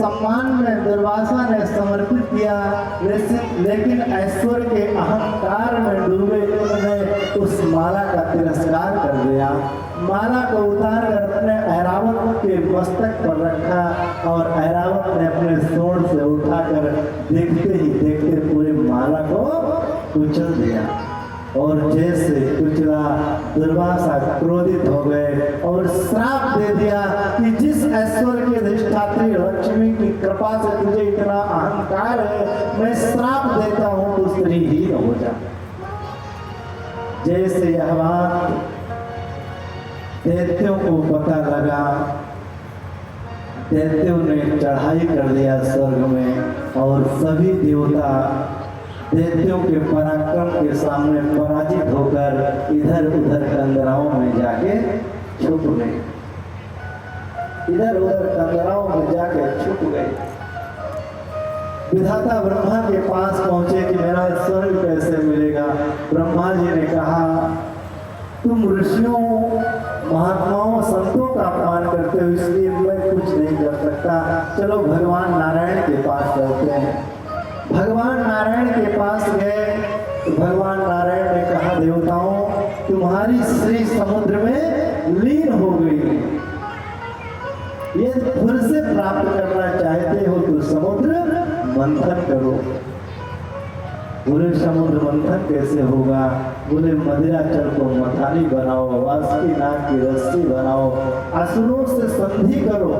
सम्मान में दुर्वासा ने समर्पित किया, लेकिन ऐश्वर्य के अहंकार में डूबे उन्होंने उस माला का तिरस्कार कर दिया। माला को उतार कर अपने ऐरावत के मस्तक पर रखा और ऐरावत ने अपने सोंड से उठाकर देखते ही देखते पूरे माला को कुचल दिया। और जैसे कुचला, दुर्वासा क्रोधित हो गए और श्राप दे दिया कि जिस ऐश्वर्य के अधिष्ठात्री लक्ष्मी की कृपा से तुझे इतना अहंकार है, मैं श्राप देता हूं तो स्त्रीहीन हो जा। जैसे यह बात दैत्यों को पता लगा, दैत्यों ने चढ़ाई कर दिया स्वर्ग में और सभी देवता दैत्यों के पराक्रम के सामने पराजित होकर इधर उधर कंदराओं में जाके छुप गए, इधर उधर कंदराओं में जाके छुप गए। विधाता ब्रह्मा के पास पहुंचे कि मेरा स्वर्ग कैसे मिलेगा। ब्रह्मा जी ने कहा, तुम ऋषियों महात्माओं संतों का अपमान करते हो, इसलिए मैं कुछ नहीं कर सकता। चलो भगवान नारायण के पास चलते हैं। भगवान नारायण के पास गए तो भगवान नारायण ने कहा, देवताओं तुम्हारी स्त्री समुद्र में लीन हो गई है, ये फिर से प्राप्त करना चाहते हो तो समुद्र मंथन करो। बोले समुद्र मंथन कैसे होगा? बोले मदिरा जल को मथानी बनाओ, वासुकी नाग की रस्सी बनाओ, असुरों से संधि करो।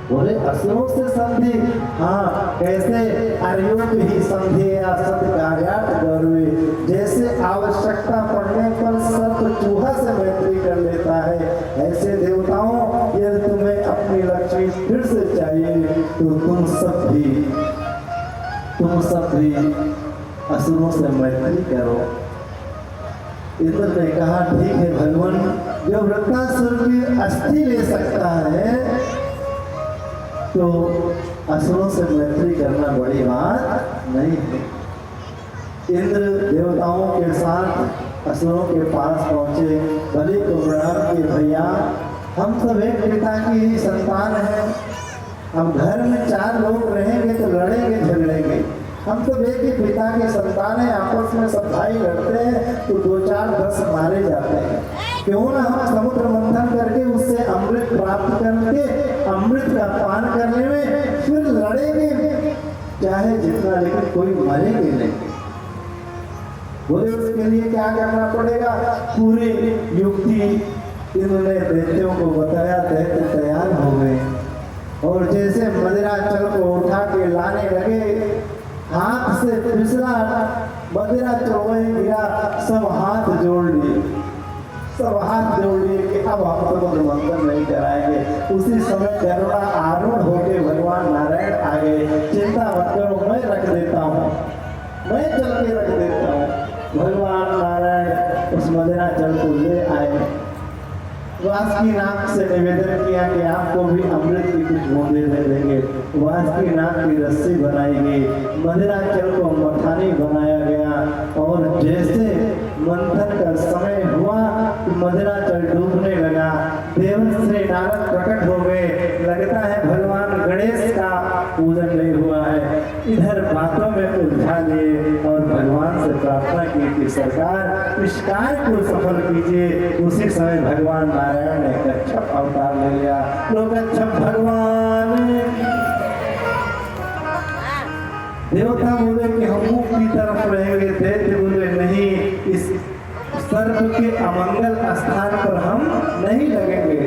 बोले असुरों से संधि? हाँ, कैसे? अर्योग ही संधि या सत कार्यार्थ गौरवे, जैसे आवश्यकता पड़ने पर सर्प चूहा से मैत्री कर लेता है, ऐसे देवताओं यदि तुम्हें अपनी लक्ष्मी फिर से चाहिए तो तुम सब भी असुरों से मैत्री करो। इंद्र ने कहा, ठीक है भगवान, जो वृत्तासुर की अस्थि ले सकता है तो असुरों से मैत्री करना बड़ी बात नहीं है। इंद्र देवताओं के साथ असुरों के पास पहुंचे, बलि को प्रणाम किए, भैया हम सब एक पिता की ही संतान हैं, हम घर में 4 लोग रहेंगे तो लड़ेंगे झगड़ेंगे, हम सब एक ही पिता के संतान हैं, आपस में सब भाई लड़ते हैं तो 2 4 10 मारे जाते हैं। क्यों ना हम समुद्र मंथन करके उससे अमृत प्राप्त करके अमृत का पान करने में फिर लड़ेंगे चाहे जितना, लेकिन कोई मरेंगे नहीं। बोले उसके लिए क्या करना पड़ेगा? पूरी युक्ति इन्होंने दैत्यों को बताया, दैत्य तैयार हो गए और जैसे मदिरा जल को उठा के लाने लगे, हाथ से फिसला, मदिरा चौबे गिरा, सब हाथ जोड़ लिए, सब हाथ जोड़ लिए कि अब हम समुद्र मंथन नहीं कराएंगे। उसी समय करुणा आरूढ़ होके भगवान नारायण आ गए, चिंता मत करो, मैं रख देता हूँ, मैं चल के रख देता हूँ। भगवान नारायण उस मदिरा जल को ले आए, वासुकी नाग से निवेदन किया कि आपको भी अमृत की कुछ बूंदे दे देंगे। वासुकी नाग की रस्सी बनाई गई, मदिरा जल को मथानी बनाया गया और जैसे मंथन का समय हुआ मदिरा जल डूबने लगा। देवश्री नारद प्रकट हो गए, लगता है भगवान गणेश का पूजन नहीं हुआ है। इधर बातों में उलझा लिए और भगवान से प्रार्थना की कि सरकार इस कार्य को सफल कीजिए। उसी समय भगवान नारायण ने कच्छप अवतार ले लिया। लोग कच्छप भगवान, देवता बोले कि हम मुख की तरफ रहेंगे, दैत्य बोले नहीं, इस सर्प के अमंगल स्थान पर हम नहीं लगेंगे,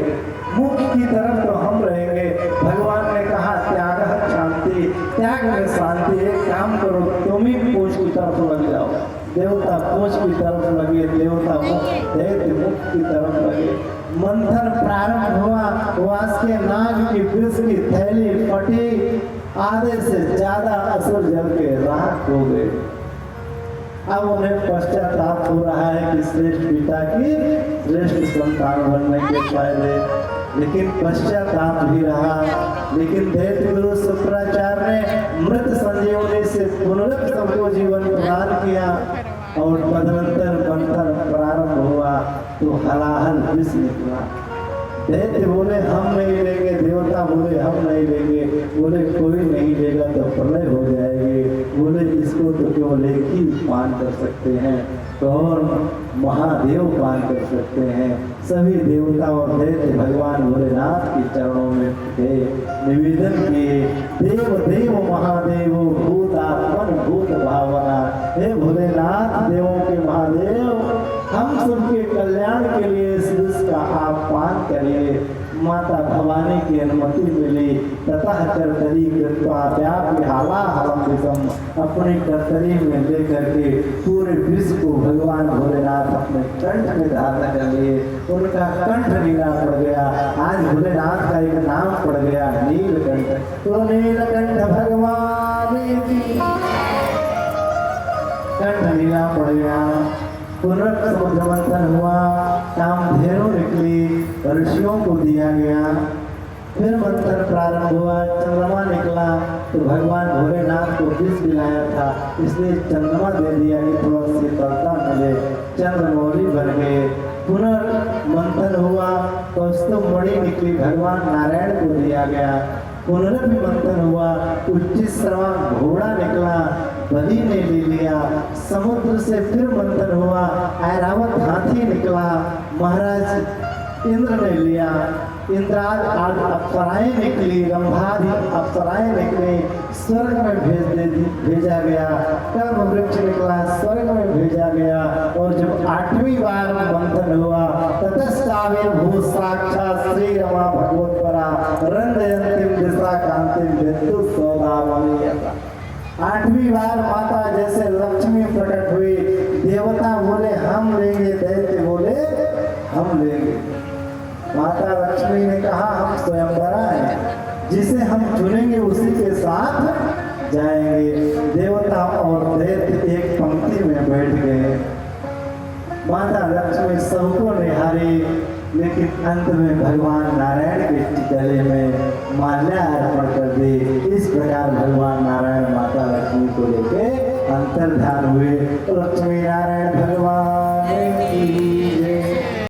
मुख की तरफ तो हम रहेंगे। भगवान ने कहा त्याग शांति, त्याग में शांति। एक काम करो, तुम ही पूछ की तरफ लग जाओ। देवता पूछ की तरफ लगे, देवता मुख, दैत्य मुख की तरफ लगे। मंथन प्रारंभ हुआ, वासुकी नाग की विष की थैली फटी, आधे से ज्यादा असुर जल के राख हो गए। अब उन्हें पश्चाताप हो रहा है कि श्रेष्ठ पिता की श्रेष्ठ संतान बनने के फायदे, लेकिन पश्चाताप भी रहा। लेकिन दैत्य गुरु शुक्राचार्य ने मृत संजीवनी से पुनरुक्त सबको जीवन प्रदान किया और तदनंतर मंथन प्रारंभ हुआ तो हलाहल विष निकला। दैत्य बोले हम नहीं लेंगे, देवता बोले हम नहीं लेंगे। बोले कोई नहीं लेगा तो प्रलय हो जाएगी। बोले इसको तो केवल एक ही पान कर सकते हैं, कौन? महादेव पान कर सकते हैं। सभी देवता और दैत्य भगवान भोलेनाथ के चरणों में थे, निवेदन किए, देव देव महादेव भूतात्मन भूत भावना। हे भोलेनाथ, देवों के महादेव, हम सबके कल्याण के लिए इस विष का आप पान करिए। माता भवानी की अनुमति मिली, ततः कर्तरी कृत्वा व्याप्य हालाहलम विषम, अपनी कर्तरी में लेकर के पूरे विष को भगवान भोलेनाथ अपने कंठ में धारण कर लिए। उनका कंठ नीला पड़ गया। आज भोलेनाथ का एक नाम पड़ गया, नीलकंठ। तो नीलकंठ भगवान की कंठ नीला पड़ गया। पुनर्समुद्र मंथन हुआ, कामधेनु निकली, ऋषियों को दिया गया। फिर मंथन प्रारंभ हुआ, चंद्रमा निकला तो भगवान भोलेनाथ को विष दिलाया था, इसलिए चंद्रमा दे दिया कि थोड़ा शीतलता मिले, चंद्रमौली बन गए। पुनर्मंथन हुआ, कौस्तुभ मणि निकली, भगवान नारायण को दिया गया। पुनरभि मंथन हुआ, उच्चश्रवा घोड़ा निकला, बलि ने ले लिया। समुद्र से फिर मंथन हुआ, ऐरावत हाथी निकला, महाराज इंद्र ने लिया। इंद्राज आज अप्सराएं निकली, रंभादि अप्सराएं निकली, स्वर्ग में भेजा गया। कर्म वृक्ष निकला, स्वर्ग में भेजा गया। और जब 8वीं बार मंथन हुआ, ततस्ताविर्भूत साक्षात् श्री रमा भगवत्परा रंजयंतीम दिशा कांतिम विद्युत सौदामणि। 8वीं बार माता जैसे लक्ष्मी प्रकट हुई, देवता बोले हम लेंगे, दैत्य बोले हम लेंगे। माता लक्ष्मी ने कहा हम स्वयंवरा हैं, जिसे हम चुनेंगे उसी के साथ जाएंगे। देवता और दैत्य एक पंक्ति में बैठ गए। माता लक्ष्मी सबको निहारी, लेकिन अंत में भगवान नारायण के गले में माल्या अर्पण कर दी। इस प्रकार भगवान नारायण माता लक्ष्मी को लेके अंतर्धान हुए। लक्ष्मी नारायण भगवान